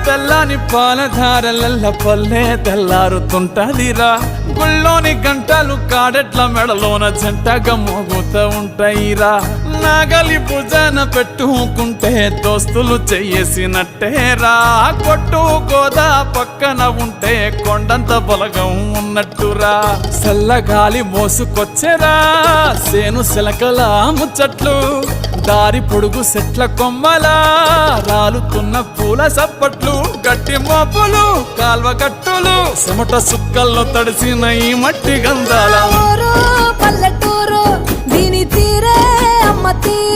తెల్లని పాలధారలల్ల పల్లె తెల్లారుతుంటదిరా గుళ్ళోని గంటలు కాడెట్ల మెడలోన జంటగా మోగుతూ ఉంటాయిరా నాగలి భుజాన పెట్టుకుంటే దోస్తులు చెయ్యేసినట్టేరా కొట్టు గోదా పక్కన ఉంటే కొండంత బలగం ఉన్నట్టురా చల్లగాలి మోసుకొచ్చెరా సేను శిలకల ముచ్చట్లు దారి పొడుగు చెట్ల కొమ్మలా రాలుతున్న పూల సప్పట్లు గట్టి మోపులు కాల్వ గట్టులు చెమట సుక్కల్లో తడిసిన ఈ మట్టి గంధాల పల్లెటూరు దీని తీరే అమ్మ తీరే